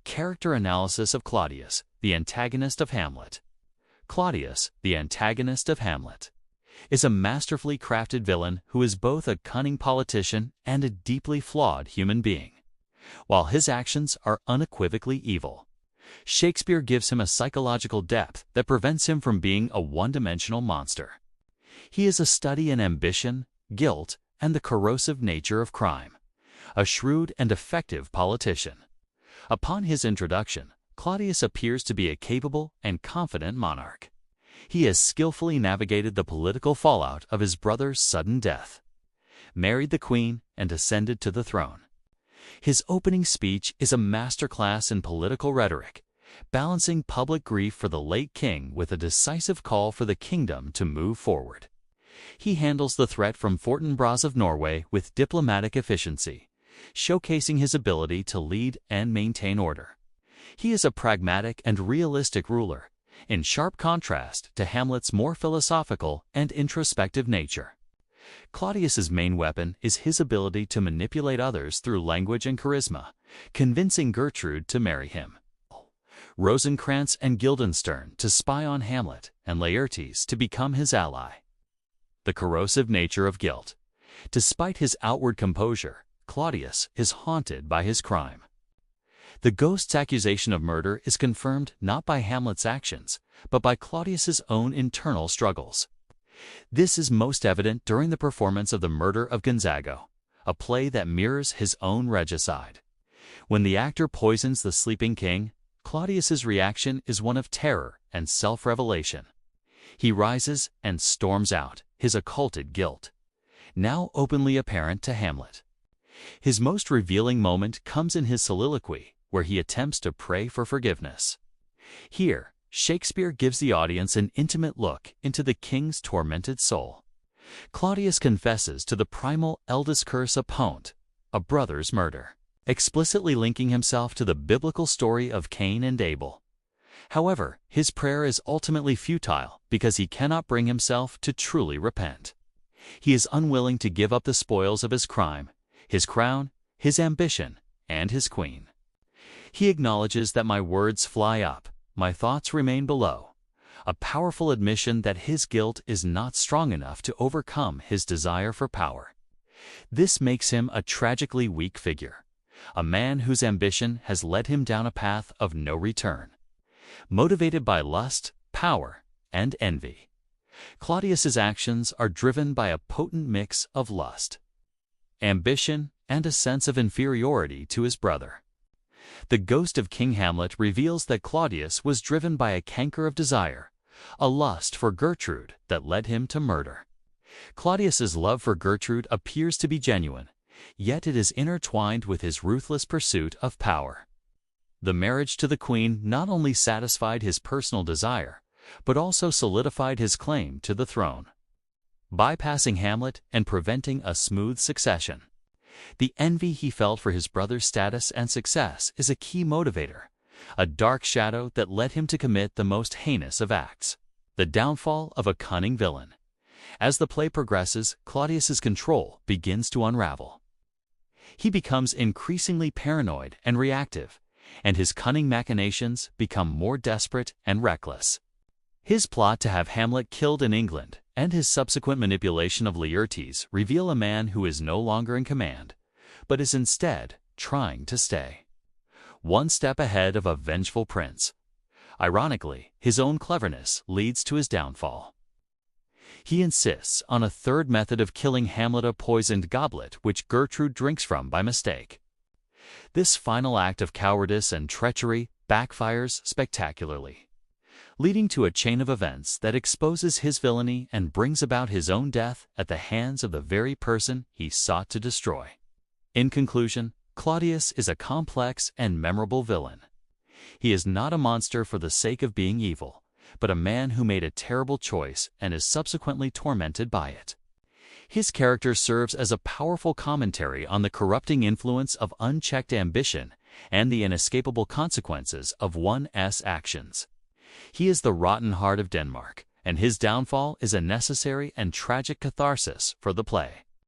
Character analysis of Claudius, the antagonist of Hamlet. Claudius, the antagonist of Hamlet, is a masterfully crafted villain who is both a cunning politician and a deeply flawed human being. While his actions are unequivocally evil, Shakespeare gives him a psychological depth that prevents him from being a one-dimensional monster. He is a study in ambition, guilt, and the corrosive nature of crime, a shrewd and effective politician. Upon his introduction, Claudius appears to be a capable and confident monarch. He has skillfully navigated the political fallout of his brother's sudden death, married the queen, and ascended to the throne. His opening speech is a masterclass in political rhetoric, balancing public grief for the late king with a decisive call for the kingdom to move forward. He handles the threat from Fortinbras of Norway with diplomatic efficiency, showcasing his ability to lead and maintain order. He is a pragmatic and realistic ruler, in sharp contrast to Hamlet's more philosophical and introspective nature. Claudius's main weapon is his ability to manipulate others through language and charisma, convincing Gertrude to marry him, Rosencrantz and Guildenstern to spy on Hamlet, and Laertes to become his ally. The corrosive nature of guilt. Despite his outward composure, Claudius is haunted by his crime. The ghost's accusation of murder is confirmed not by Hamlet's actions, but by Claudius's own internal struggles. This is most evident during the performance of The Murder of Gonzago, a play that mirrors his own regicide. When the actor poisons the sleeping king, Claudius's reaction is one of terror and self-revelation. He rises and storms out, his occulted guilt, now openly apparent to Hamlet. His most revealing moment comes in his soliloquy, where he attempts to pray for forgiveness. Here, Shakespeare gives the audience an intimate look into the king's tormented soul. Claudius confesses to the primal eldest curse opponent, a brother's murder, explicitly linking himself to the biblical story of Cain and Abel. However, his prayer is ultimately futile because he cannot bring himself to truly repent. He is unwilling to give up the spoils of his crime, his crown, his ambition, and his queen. He acknowledges that my words fly up, my thoughts remain below, a powerful admission that his guilt is not strong enough to overcome his desire for power. This makes him a tragically weak figure, a man whose ambition has led him down a path of no return. Motivated by lust, power, and envy, Claudius's actions are driven by a potent mix of lust, ambition, and a sense of inferiority to his brother. The ghost of King Hamlet reveals that Claudius was driven by a canker of desire, a lust for Gertrude that led him to murder. Claudius's love for Gertrude appears to be genuine, yet it is intertwined with his ruthless pursuit of power. The marriage to the queen not only satisfied his personal desire, but also solidified his claim to the throne, bypassing Hamlet and preventing a smooth succession. The envy he felt for his brother's status and success is a key motivator, a dark shadow that led him to commit the most heinous of acts, the downfall of a cunning villain. As the play progresses, Claudius's control begins to unravel. He becomes increasingly paranoid and reactive, and his cunning machinations become more desperate and reckless. His plot to have Hamlet killed in England and his subsequent manipulation of Laertes reveal a man who is no longer in command, but is instead trying to stay one step ahead of a vengeful prince. Ironically, his own cleverness leads to his downfall. He insists on a third method of killing Hamlet, a poisoned goblet which Gertrude drinks from by mistake. This final act of cowardice and treachery backfires spectacularly, leading to a chain of events that exposes his villainy and brings about his own death at the hands of the very person he sought to destroy. In conclusion, Claudius is a complex and memorable villain. He is not a monster for the sake of being evil, but a man who made a terrible choice and is subsequently tormented by it. His character serves as a powerful commentary on the corrupting influence of unchecked ambition and the inescapable consequences of one's actions. He is the rotten heart of Denmark, and his downfall is a necessary and tragic catharsis for the play.